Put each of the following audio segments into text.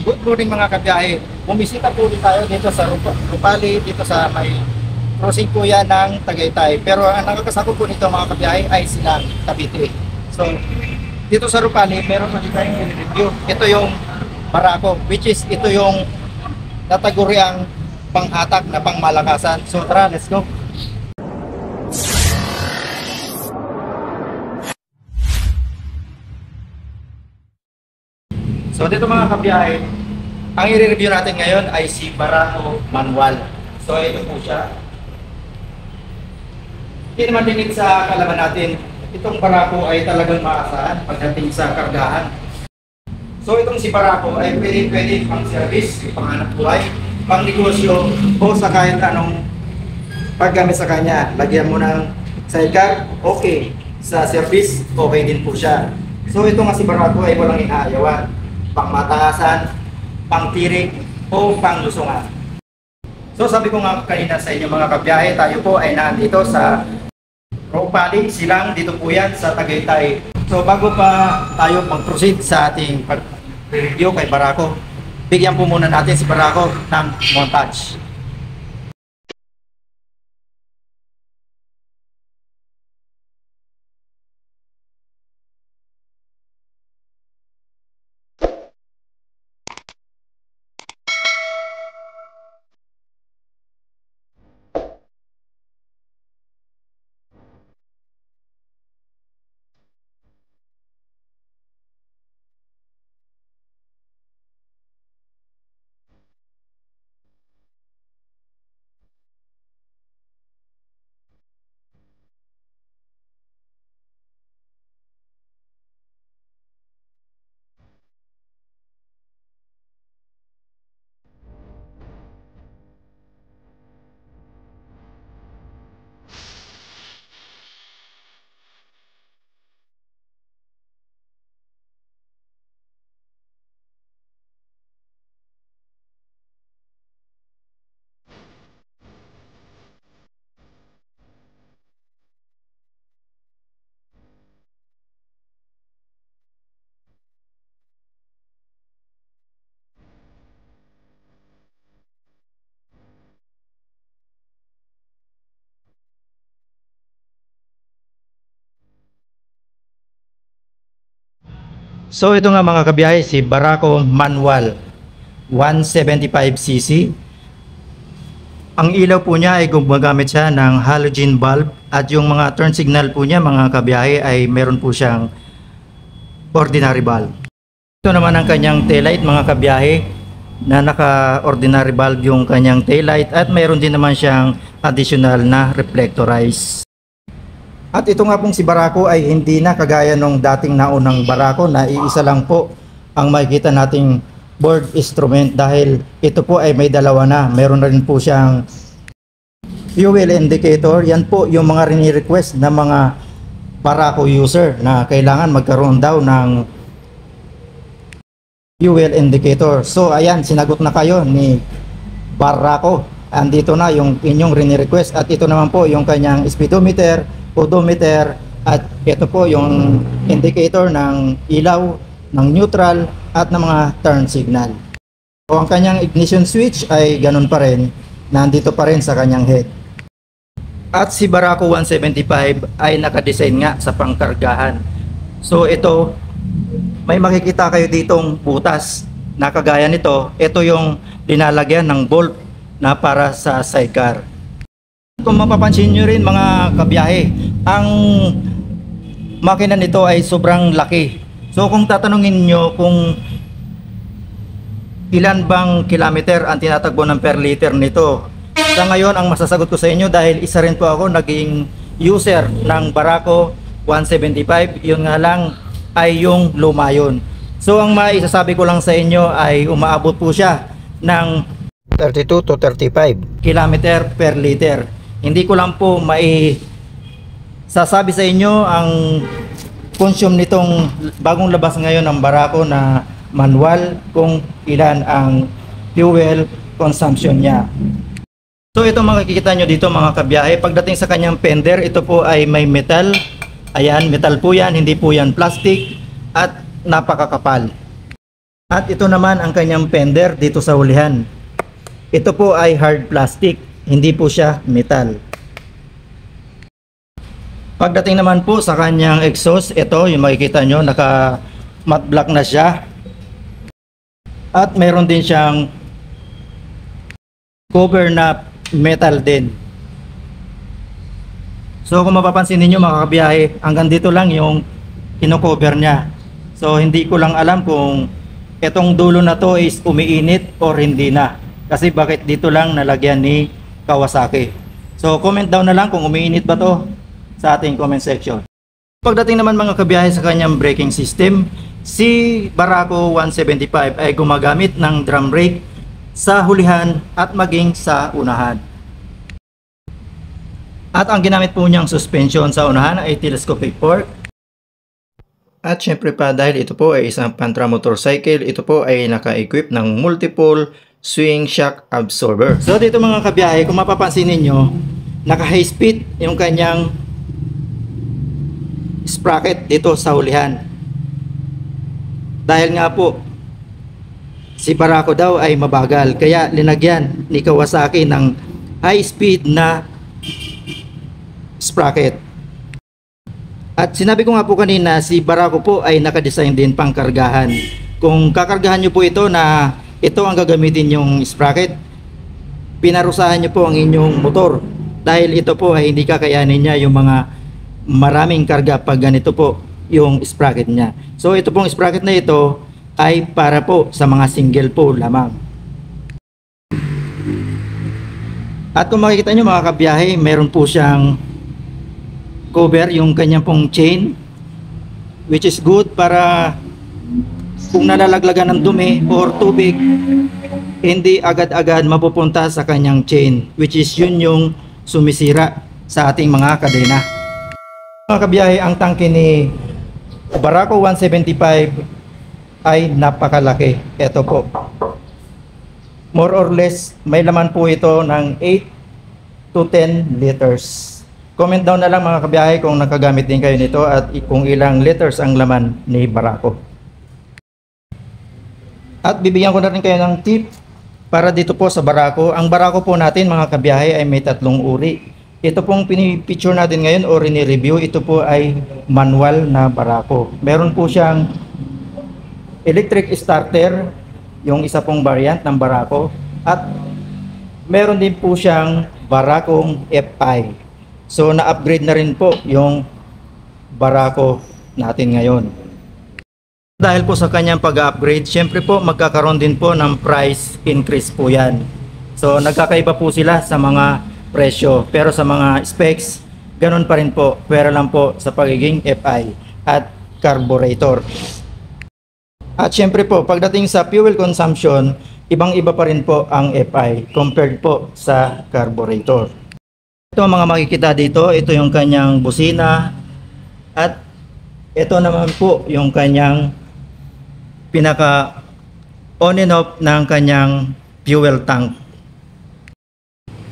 Good morning mga kabiyahe. Bumisita po ulit tayo dito sa Rupali, dito sa may crossing po yan ng Tagaytay. Pero ang nakakasako po nito mga kabiyahe ay silang Cavite. So, dito sa Rupali, meron ulit tayong review. Ito yung Barako, which is ito yung nataguriang pang-atak na pangmalakasan. So, tara, let's go. So dito mga kabiyahe, ang i-review natin ngayon ay si Barako Manual. So ito po siya. Hindi naman tingin sa kalaban natin, itong Barako ay talagang maasahan pagdating sa kargahan. So itong si Barako ay pwede pang service, pang hanap buhay, pang negosyo, o sa kahit anong paggamit sa kanya. Lagyan mo ng sidecar, okay. Sa service, okay din po siya. So ito nga si Barako ay walang inaayawan, pangmataasan, pangtirik, o panglusungan. So sabi ko nga kanina sa inyo mga kabiyahe, tayo po ay nandito sa Rupali, Silang, dito po yan sa Tagaytay. So bago pa tayo mag-proceed sa ating review kay Barako, bigyan po muna natin si Barako ng montage. So ito nga mga kabiyahe, si Barako Manual 175cc. Ang ilaw po niya ay gumagamit siya ng halogen bulb, at yung mga turn signal po niya mga kabiyahe ay meron po siyang ordinary bulb. Ito naman ang kanyang taillight mga kabiyahe, na naka-ordinary bulb yung kanyang taillight, at meron din naman siyang additional na reflectorize. At ito nga pong si Barako ay hindi na kagaya nung dating naunang Barako na iisa lang po ang makikita nating board instrument, dahil ito po ay may dalawa na. Meron na rin po siyang fuel indicator. Yan po yung mga rini-request na mga Barako user na kailangan magkaroon daw ng fuel indicator. So ayan, sinagot na kayo ni Barako. Andito na yung inyong rini-request, at ito naman po yung kanyang speedometer, odometer, at ito po yung indicator ng ilaw, ng neutral, at ng mga turn signal. O ang kanyang ignition switch ay ganun pa rin, nandito pa rin sa kanyang head. At si Barako 175 ay nakadesign nga sa pangkargahan. So ito, may makikita kayo ditong butas na kagaya nito. Ito yung linalagyan ng bolt na para sa sidecar. Kung mapapansin nyo rin mga kabiyahe, ang makina nito ay sobrang laki. So kung tatanungin nyo kung ilan bang kilometer ang tinatagbo ng per liter nito, sa ngayon ang masasagot ko sa inyo, dahil isa rin po ako naging user ng Barako 175, yun nga lang ay yung lumayon. So ang maisasabi ko lang sa inyo ay umaabot po siya ng 32 to 35 kilometer per liter. Hindi ko lang po sasabi sa inyo ang consume nitong bagong labas ngayon ng Barako na manual, kung ilan ang fuel consumption niya. So ito makikita nyo dito mga kabiyahe, pagdating sa kanyang fender, ito po ay may metal. Ayan, metal po yan, hindi po yan plastic, at napakakapal. At ito naman ang kanyang fender dito sa hulihan. Ito po ay hard plastic, hindi po siya metal. Pagdating naman po sa kanyang exhaust, ito yung makikita nyo, naka matte black na siya. At meron din siyang cover na metal din. So kung mapapansin niyo mga kabiyahe, hanggang dito lang yung kino-cover niya. So hindi ko lang alam kung itong dulo na to is umiinit or hindi na. Kasi bakit dito lang nalagyan ni Kawasaki. So comment down na lang kung umiinit ba to sa ating comment section. Pagdating naman mga kabiyahe sa kanyang braking system, si Barako 175 ay gumagamit ng drum brake sa hulihan at maging sa unahan. At ang ginamit po niyang suspension sa unahan ay telescopic fork. At syempre pa dahil ito po ay isang Pantra motorcycle, ito po ay naka-equip ng multiple swing shock absorber. So dito mga kabiyahe, kung mapapansin ninyo, naka-high speed yung kanyang sprocket dito sa hulihan. Dahil nga po, si Barako daw ay mabagal, kaya linagyan ni Kawasaki ng high speed na sprocket. At sinabi ko nga po kanina, si Barako po ay nakadesign din pang kargahan. Kung kakargahan nyo po ito na ito ang gagamitin yung sprocket, pinarusahan nyo po ang inyong motor. Dahil ito po ay hindi kakayanin niya yung mga maraming karga pag ganito po yung sprocket niya. So ito pong sprocket na ito ay para po sa mga single pole lamang. At kung makikita nyo mga kabiyahe, meron po siyang cover yung kanyang pong chain, which is good para kung nalalaglagan ng dumi or tubig, hindi agad-agad mapupunta sa kanyang chain, which is yun yung sumisira sa ating mga kadena. Mga kabiyahe, ang tangke ni Barako 175 ay napakalaki. Ito po, more or less may laman po ito ng 8 to 10 liters. Comment down na lang mga kabiyahe kung nakagamit din kayo nito at kung ilang liters ang laman ni Barako. At bibigyan ko na rin kayo ng tip para dito po sa Barako. Ang Barako po natin mga kabiyahe ay may tatlong uri. Ito pong pinipicture natin ngayon o rini-review, ito po ay manual na Barako. Meron po siyang electric starter, yung isa pong variant ng Barako, at meron din po siyang Barakong FI. So na-upgrade na rin po yung Barako natin ngayon. Dahil po sa kanyang pag-upgrade, syempre po magkakaroon din po ng price increase po yan. So nagkakaiba po sila sa mga presyo, pero sa mga specs, ganun pa rin po, pwera lang po sa pagiging FI at carburetor. At syempre po, pagdating sa fuel consumption, ibang-iba pa rin po ang FI compared po sa carburetor. Ito mga makikita dito, ito yung kanyang busina at ito naman po yung kanyang pinaka on and off ng kanyang fuel tank.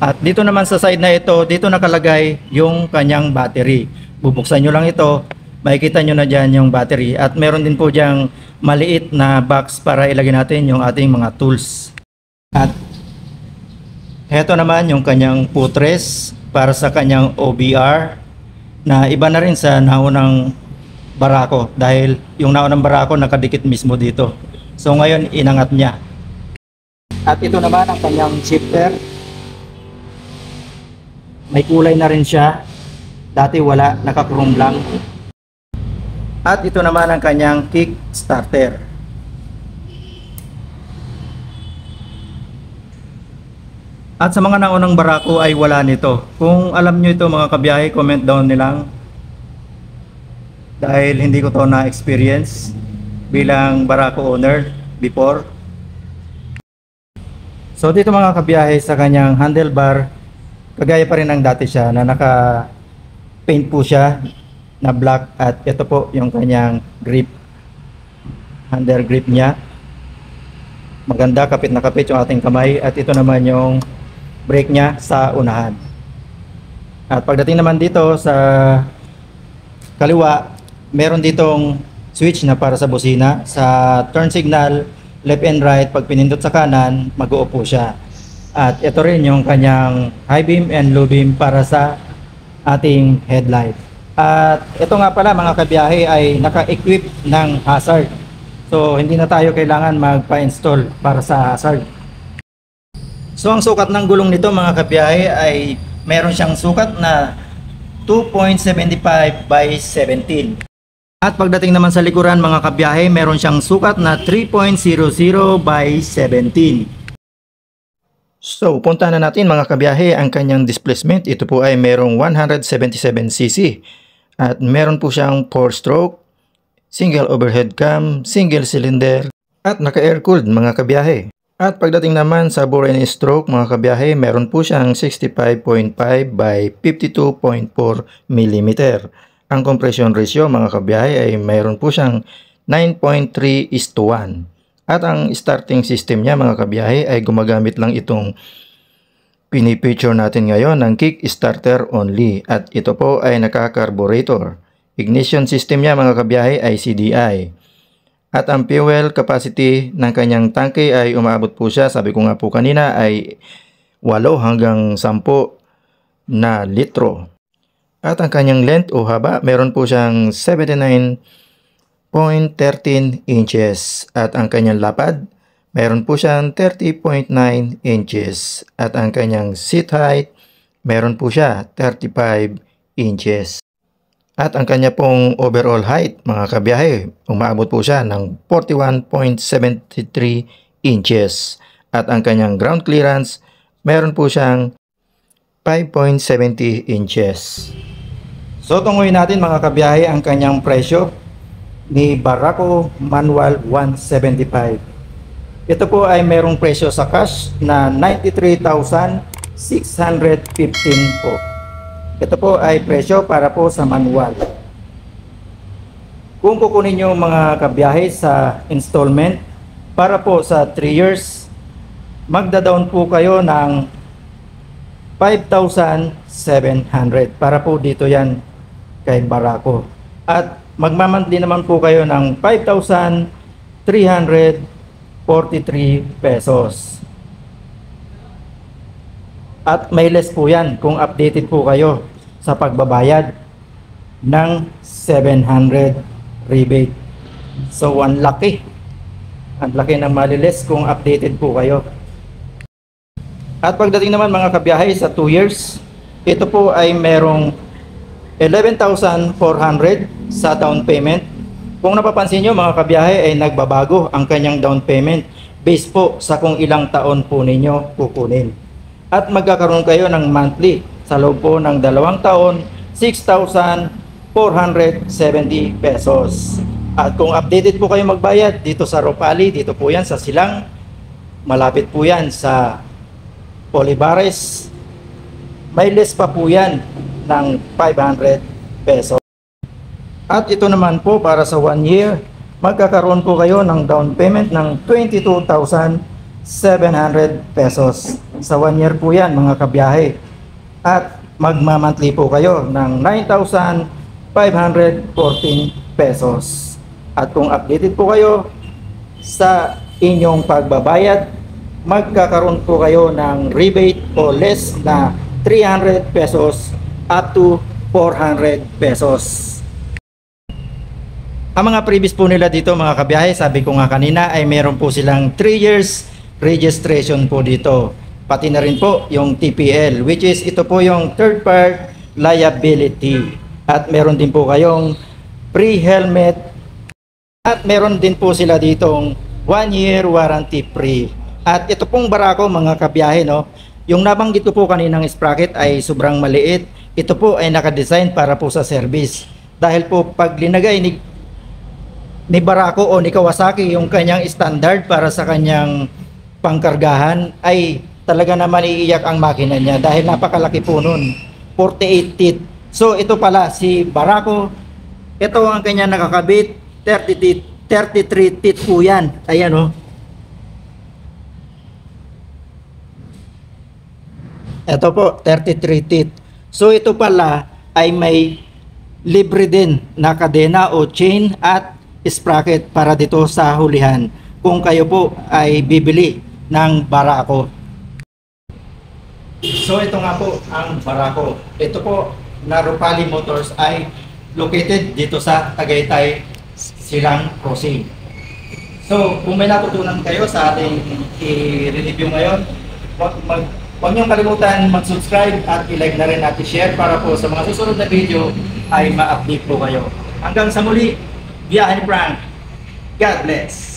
At dito naman sa side na ito, dito nakalagay yung kanyang battery. Bubuksan nyo lang ito, makikita nyo na dyan yung battery. At meron din po dyang maliit na box para ilagay natin yung ating mga tools. At heto naman yung kanyang footrest para sa kanyang OBR na iba na rin sa naunang Barako dahil yung naunang Barako nakadikit mismo dito. So ngayon inangat niya. At ito naman ang kanyang shifter. May kulay na rin siya. Dati wala, naka-chrome lang. At ito naman ang kanyang kick starter. At sa mga naunang Barako ay wala nito. Kung alam nyo ito mga kabiyahe, comment down nilang. Dahil hindi ko to na-experience bilang Barako owner before. So dito mga kabiyahe sa kanyang handlebar, kagaya pa rin ang dati siya na naka-paint po siya na black at ito po yung kanyang grip, handle grip niya. Maganda, kapit na kapit yung ating kamay at ito naman yung brake niya sa unahan. At pagdating naman dito sa kaliwa, meron ditong switch na para sa busina. Sa turn signal, left and right, pag pinindot sa kanan, mag-uupo siya. At ito rin yung kanyang high beam and low beam para sa ating headlight. At ito nga pala mga kabiyahe ay naka-equip ng hazard. So hindi na tayo kailangan magpa-install para sa hazard. So ang sukat ng gulong nito mga kabiyahe ay meron siyang sukat na 2.75 by 17. At pagdating naman sa likuran mga kabiyahe, meron siyang sukat na 3.00 by 17. So, punta na natin mga kabiyahe ang kanyang displacement. Ito po ay merong 177cc at meron po siyang 4-stroke, single overhead cam, single cylinder at naka-air cooled mga kabiyahe. At pagdating naman sa bore and stroke mga kabiyahe, meron po siyang 65.5 by 52.4 mm. Ang compression ratio mga kabiyahe ay meron po siyang 9.3:1. At ang starting system niya mga kabiyahe ay gumagamit lang itong pinipicture natin ngayon ng kick starter only. At ito po ay naka-carburetor. Ignition system niya mga kabiyahe ay CDI. At ang fuel capacity ng kanyang tangke ay umabot po siya, sabi ko nga po kanina, ay 8 hanggang 10 na litro. At ang kanyang length o haba, meron po siyang 79.13 inches. At ang kanyang lapad, meron po siyang 30.9 inches. At ang kanyang seat height, meron po siya 35 inches. At ang kanya pong overall height, mga kabiyahe, umaabot po siya ng 41.73 inches. At ang kanyang ground clearance, meron po siyang 5.70 inches. So tunguhin natin mga kabiyahe ang kanyang presyo ni Barraco Manual 175. Ito po ay merong presyo sa cash na 93,615 po. Ito po ay presyo para po sa manual. Kung kukunin nyo mga kabiyahe sa installment, para po sa 3 years, magda-down po kayo ng 5,700. Para po dito yan kay Barraco. At magmamantli naman po kayo ng 5,343 pesos. At may less po yan kung updated po kayo sa pagbabayad ng 700 rebate. So, ang laki. Ang laki ng maliles kung updated po kayo. At pagdating naman mga kabiyahe sa 2 years, ito po ay merong 11,400 sa down payment. Kung napapansin nyo mga kabiyahe ay nagbabago ang kanyang down payment based po sa kung ilang taon po ninyo kukunin. At magkakaroon kayo ng monthly sa loob po ng 2 taon, 6,470 pesos. At kung updated po kayo magbayad dito sa Ropali, dito po yan sa Silang, malapit po yan sa Olivares, may less pa po yan ng 500 pesos. At ito naman po para sa 1 year, magkakaroon po kayo ng down payment ng 22,700 pesos. Sa 1 year po yan mga kabiyahe. At magmamantli po kayo ng 9,514 pesos. At kung updated po kayo sa inyong pagbabayad, magkakaroon po kayo ng rebate o less na 300 pesos up to 400 pesos. Ang mga previous po nila dito mga kabiyahe, sabi ko nga kanina ay meron po silang 3 years registration po dito. Pati na rin po yung TPL, which is ito po yung third part liability. At meron din po kayong pre-helmet. At meron din po sila ditong 1 year warranty free. At ito pong Barraco mga kabiyahe, no, yung nabanggit ko po kaninang sprocket ay sobrang maliit. Ito po ay nakadesign para po sa service. Dahil po pag linagay ni Barraco o ni Kawasaki yung kanyang standard para sa kanyang pangkargahan, ay talaga naman iiyak ang makina niya dahil napakalaki po nun, 48 teeth. So ito pala si Barraco, ito ang kanya nakakabit, 30 teeth, 33 teeth po yan. Ayan o. Ito po, 33 teeth. So ito pala ay may libre din na kadena o chain at sprocket para dito sa hulihan. kung kayo po ay bibili ng Barako. So ito nga po ang Barako. Ito po na Rupali Motors ay located dito sa Tagaytay Silang Crossing. So kung may natutunan kayo sa ating i-review ngayon, huwag niyong kalimutan mag-subscribe at i-like na rin at i-share para po sa mga susunod na video ay ma-update po kayo. Hanggang sa muli, Biyahe ni Frank. God bless.